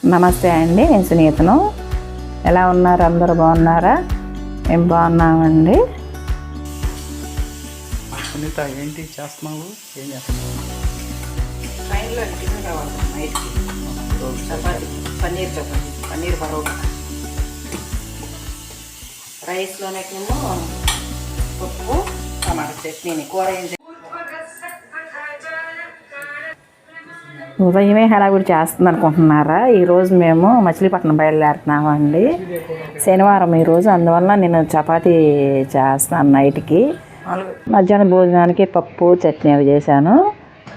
నమస్తే అండి, నేను సునీతను. ఎలా ఉన్నారు? అందరూ బాగున్నారా? మేము బాగున్నామండి. సునీత, ఏంటి చేస్తున్నావు? ఏం చేస్తున్నావు? ట్రైన్లో టిఫిన్ కావాలి నైట్కి. చపాతి, పన్నీర్ పరోటా. రైస్లోనేమో పప్పు టమాటా చట్నీని. కూర ఏం ఉదయమే హడావిడి చేస్తుంది అనుకుంటున్నారా? ఈరోజు మేము మచిలీపట్నం బయలుదేరుతున్నామండి. శనివారం ఈరోజు, అందువల్ల నేను చపాతీ చేస్తాను నైట్కి. మధ్యాహ్నం భోజనానికి పప్పు చట్నీ అవి చేశాను.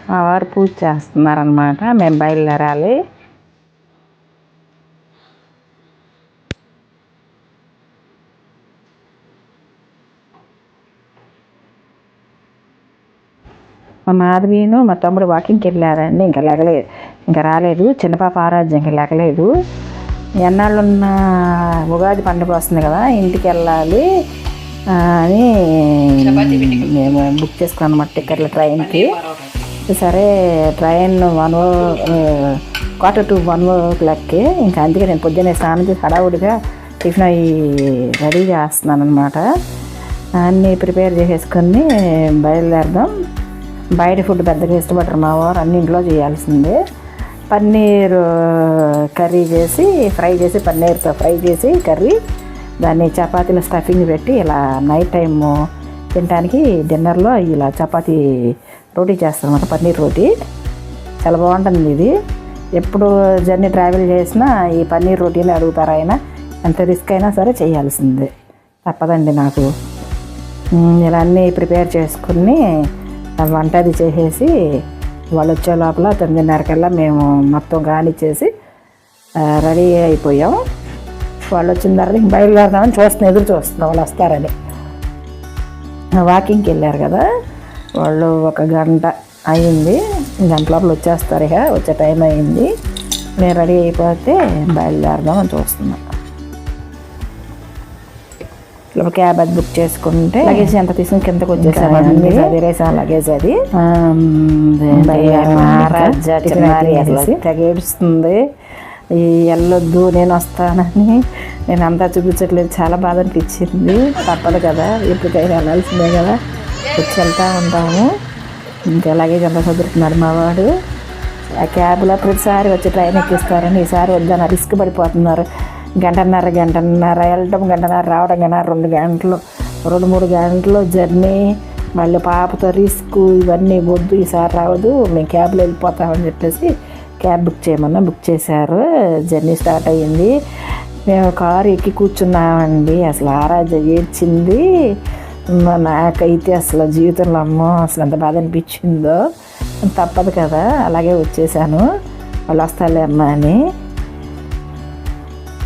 మా వారు పూజ చేస్తున్నారనమాట. మేము బయలుదేరాలి. మా మాధవీను మా తమ్ముడు వాకింగ్కి వెళ్ళారండి. ఇంకా రాలేదు. చిన్నపాప ఆరాధ్యంకి లేకలేదు. ఎన్నాళ్ళున్న ఉగాది పండుగ వస్తుంది కదా, ఇంటికి వెళ్ళాలి అని మేము బుక్ చేసుకున్నాం అన్నమాట టికెట్లు ట్రైన్కి. సరే, ట్రైన్ 1:45 ఇంకా అందుకే నేను పొద్దున్నే స్నానం చేసి హడావుడిగా టిఫిన్ అవి రెడీ చేస్తున్నాను అనమాట. అన్నీ ప్రిపేర్ చేసేసుకొని బయలుదేరదాం. బయట ఫుడ్ పెద్దగా ఇష్టపడరు మా వారు, అన్ని ఇంట్లో చేయాల్సిందే. పన్నీర్ కర్రీ చేసి పన్నీర్తో ఫ్రై చేసి కర్రీ, దాన్ని చపాతీలో స్టఫింగ్ పెట్టి ఇలా నైట్ టైము తినడానికి డిన్నర్లో ఇలా చపాతీ రోటీ చేస్తాం అన్నమాట. పన్నీర్ రోటీ చాలా బాగుంటుంది. ఇది ఎప్పుడు జర్నీ ట్రావెల్ చేసినా ఈ పన్నీర్ రోటీని అడుగుతారు. ఆయన ఎంత రిస్క్ అయినా సరే చేయాల్సిందే, తప్పదండి నాకు. ఇలా అన్నీ ప్రిపేర్ చేసుకుని వంట అది చేసేసి వాళ్ళు వచ్చే లోపల 9:30కల్లా మేము మొత్తం కానిచ్చేసి రెడీ అయిపోయాం. వాళ్ళు వచ్చిన తర్వాత బయలుదేరదామని ఎదురు చూస్తున్నాం వాళ్ళు వస్తారని. వాకింగ్కి వెళ్ళారు కదా వాళ్ళు, 1 గంట అయింది. గంట లోపల వచ్చేస్తారు. ఇక వచ్చే టైం అయింది. నేను రెడీ అయిపోతే బయలుదేరదామని చూస్తున్నాం. క్యాబ్ అది బుక్ చేసుకుంటే లగేజ్ ఎంత తీసుకుని కిందకు వచ్చేసామండి. వదిలేసాం లగేజ్. అది తెగేడుస్తుంది, వెళ్ళొద్దు నేను వస్తానని. నేను అంతా చూపించట్లేదు, చాలా బాధ అనిపించింది. తప్పదు కదా, ఎప్పటికైనా వెళ్ళాల్సిందే కదా, వచ్చి వెళ్తూ ఉంటాము. ఇంకా లగేజ్ అంతా చదువుతున్నాడు మా వాడు. ఆ క్యాబ్లో ప్రతిసారి వచ్చి ట్రైన్ ఎక్కిస్తారని ఈసారి వద్దని రిస్క్ పడిపోతున్నారు. గంటన్నర వెళ్ళటం, గంటన్నర రావడం, 2 గంటలు 2-3 గంటలు జర్నీ, మళ్ళీ పాపతో రిస్క్, ఇవన్నీ వద్దు, ఈసారి రావద్దు, మేము క్యాబ్లో వెళ్ళిపోతామని చెప్పేసి క్యాబ్ బుక్ చేయమన్నా బుక్ చేశారు. జర్నీ స్టార్ట్ అయ్యింది. మేము కారు ఎక్కి కూర్చున్నామండి. అసలు ఆరాధ్య ఏడ్చింది. నాకైతే అసలు జీవితంలో అసలు ఎంత బాధ అనిపించిందో. తప్పదు కదా, అలాగే వచ్చేసాను. వాళ్ళు వస్తాలే అమ్మ అని.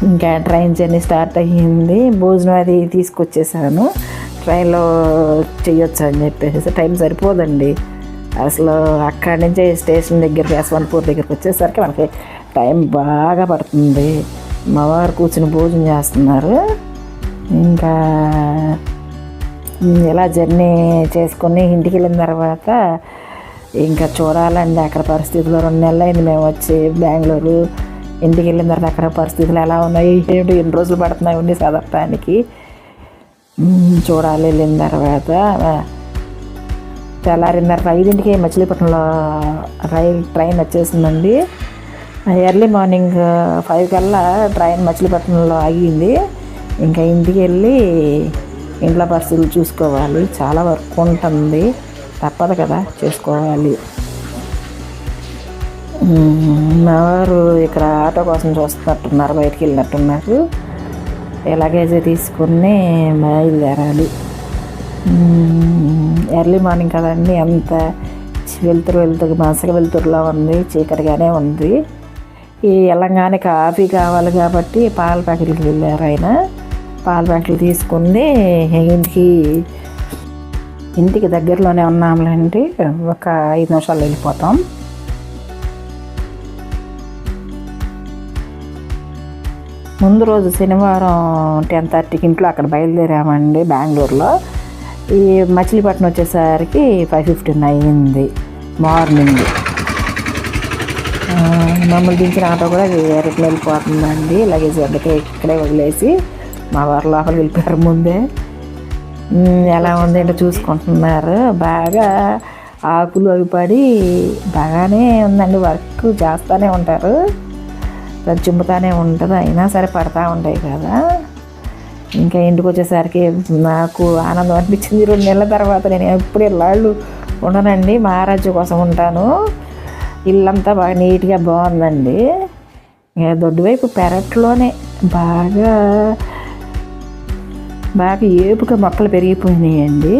ఇంకా ట్రైన్ జర్నీ స్టార్ట్ అయ్యింది. భోజనం అది తీసుకొచ్చేసాను. ట్రైన్లో చెయ్యొచ్చు అని చెప్పేసి టైం సరిపోదండి అసలు. అక్కడి నుంచి స్టేషన్ దగ్గరికి, యశ్వంతపూర్ దగ్గరికి వచ్చేసరికి మనకి టైం బాగా పడుతుంది. మా వారు కూర్చుని భోజనం చేస్తున్నారు. ఇంకా ఇలా జర్నీ చేసుకుని ఇంటికి వెళ్ళిన తర్వాత ఇంకా చూడాలండి అక్కడ పరిస్థితులు. 2 నెలలు అయింది మేము వచ్చి బెంగళూరు. ఇంటికి వెళ్ళిన తర్వాత అక్కడ పరిస్థితులు ఎలా ఉన్నాయి, ఏమిటి, ఎన్ని రోజులు పడుతున్నాయి ఉండి చదవటానికి చూడాలి. వెళ్ళిన తర్వాత తెల్లారిన్నర 5ంటికి మచిలీపట్నంలో ట్రైన్ వచ్చేసిందండి. ఎర్లీ మార్నింగ్ 5 కల్లా ట్రైన్ మచిలీపట్నంలో ఆగింది. ఇంకా ఇంటికి వెళ్ళి ఇంట్లో పరిస్థితులు చూసుకోవాలి. చాలా వర్క్ ఉంటుంది, తప్పదు కదా, చేసుకోవాలి. మా వారు ఇక్కడ ఆటో కోసం చూస్తున్నట్టున్నారు, బయటికి వెళ్ళినట్టున్నారు. లగేజ్ తీసుకుని బయలుదేరాలి. ఎర్లీ మార్నింగ్ కదండి, అంత వెళ్తురు మసక వెళ్తురులో ఉంది, చీకటిగానే ఉంది. ఈ వెళ్ళంగానే కాఫీ కావాలి కాబట్టి పాల ప్యాకెట్కి వెళ్ళారు ఆయన. పాల ప్యాకెట్లు తీసుకుని ఇంటికి దగ్గరలోనే ఉన్నాములేండి, ఒక 5 నిమిషాల్లో వెళ్ళిపోతాం. ముందు రోజు శనివారం 10:30కి ఇంట్లో అక్కడ బయలుదేరామండి బెంగళూరులో. ఈ మచిలీపట్నం వచ్చేసరికి 5:15 అయ్యింది మార్నింగ్. మమ్మల్ని దించిన ఆటో కూడా రిటర్న్ వెళ్ళిపోతుందండి. లగేజ్ అందుకే ఇక్కడే వదిలేసి మా వారు లోపలికి వెళ్ళిపోయారు ముందే. ఎలా ఉందేంటో చూసుకుంటున్నారు. బాగా ఆకులు అవి పడి బాగానే ఉందండి. వర్క్ చేస్తూనే ఉంటారు, చుమ్ముతానే ఉంటుంది, అయినా సరే పడతా ఉంటాయి కదా. ఇంకా ఇంటికి వచ్చేసరికి నాకు ఆనందం అనిపించింది. 2 నెలల తర్వాత నేను ఎప్పుడు ఇళ్ళాళ్ళు ఉండనండి, మహారాజు కోసం ఉంటాను. ఇల్లంతా బాగా నీట్గా బాగుందండి. దొడ్డువైపు పెరట్లోనే బాగా ఏపుగా మొక్కలు పెరిగిపోయినాయండి.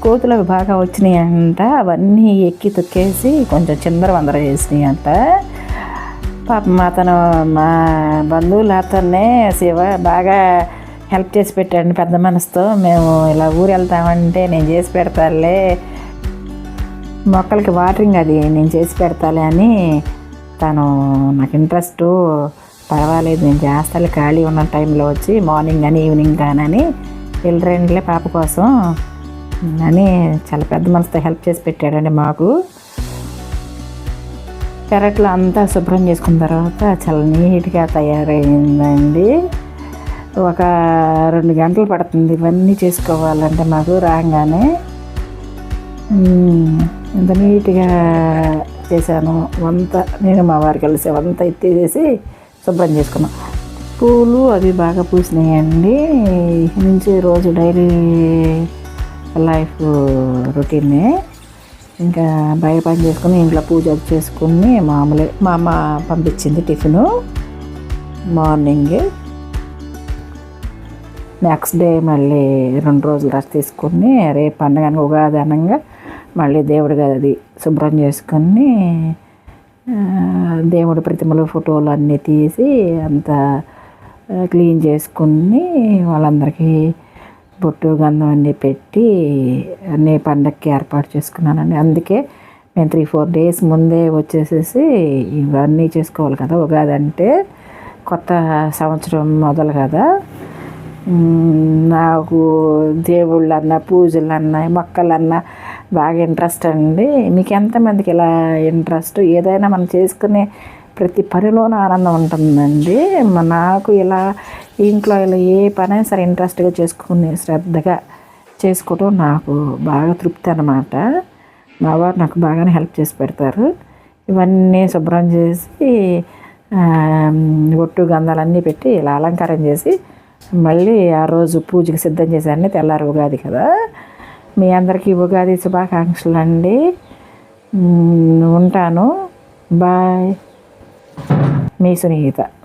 కోతులు అవి బాగా వచ్చినాయి అంట. అవన్నీ ఎక్కి తొక్కేసి కొంచెం చిందర చేసినాయి అంట. పాపం అతను మా బంధువులు అతన్నే శివ బాగా హెల్ప్ చేసి పెట్టాడు పెద్ద మనసుతో. మేము ఇలా ఊరు వెళ్తామంటే నేను చేసి పెడతాలే, మొక్కలకి వాటరింగ్ అది నేను చేసి పెడతాలే అని తను నాకు ఇంట్రెస్ట్, పర్వాలేదు నేను చేస్తాలే ఖాళీ ఉన్న టైంలో వచ్చి మార్నింగ్ కానీ ఈవినింగ్ కానీ వెళ్ళరండిలే పాప కోసం అని చాలా పెద్ద మనసుతో హెల్ప్ చేసి పెట్టాడండి మాకు. పెరట్లో అంతా శుభ్రం చేసుకున్న తర్వాత చాలా నీట్గా తయారైందండి. ఒక 2 గంటలు పడుతుంది ఇవన్నీ చేసుకోవాలంటే మాకు రాగానే. ఇంత నీట్గా చేశాను. వంత నేను మా వారు కలిసి వంత ఎత్తేసేసి శుభ్రం చేసుకున్నాం. పూలు అవి బాగా పూసినాయండి. నుంచి రోజు డైలీ లైఫ్ రొటీనే. ఇంకా బయట పని చేసుకుని ఇంట్లో పూజ చేసుకుని మామూలే. మా అమ్మ పంపించింది టిఫిను మార్నింగ్. నెక్స్ట్ డే మళ్ళీ 2 రోజులు రెస్ట్ తీసుకుని రేపు పండుగ ఉగాది అనంగా మళ్ళీ దేవుడి గది శుభ్రం చేసుకుని దేవుడి ప్రతిమలు ఫోటోలు అన్నీ తీసి అంతా క్లీన్ చేసుకుని వాళ్ళందరికీ బొట్టు గంధం అన్నీ పెట్టి అన్నీ పండగకి ఏర్పాటు చేసుకున్నానండి. అందుకే నేను 3-4 డేస్ ముందే వచ్చేసేసి ఇవన్నీ చేసుకోవాలి కదా. ఉగాది అంటే కొత్త సంవత్సరం మొదలు కదా. నాకు దేవుళ్ళన్నా పూజలన్నా మొక్కలన్నా బాగా ఇంట్రెస్ట్ అండి. మీకు ఎంతమందికి ఇలా ఇంట్రెస్ట్? ఏదైనా మనం చేసుకునే ప్రతి పనిలోనూ ఆనందం ఉంటుందండి. నాకు ఇలా ఇంట్లో ఇలా ఏ పనైనా సరే ఇంట్రెస్ట్గా చేసుకుని శ్రద్ధగా చేసుకోవడం నాకు బాగా తృప్తి అన్నమాట. మా వారు నాకు బాగానే హెల్ప్ చేసి పెడతారు. ఇవన్నీ శుభ్రం చేసి ఒట్టు గంధాలన్నీ పెట్టి ఇలా అలంకారం చేసి మళ్ళీ ఆ రోజు పూజకి సిద్ధం చేశాను. తెల్లారి ఉగాది కదా. మీ అందరికీ ఉగాది శుభాకాంక్షలు అండి. ఉంటాను. బాయ్. మీ సునీత.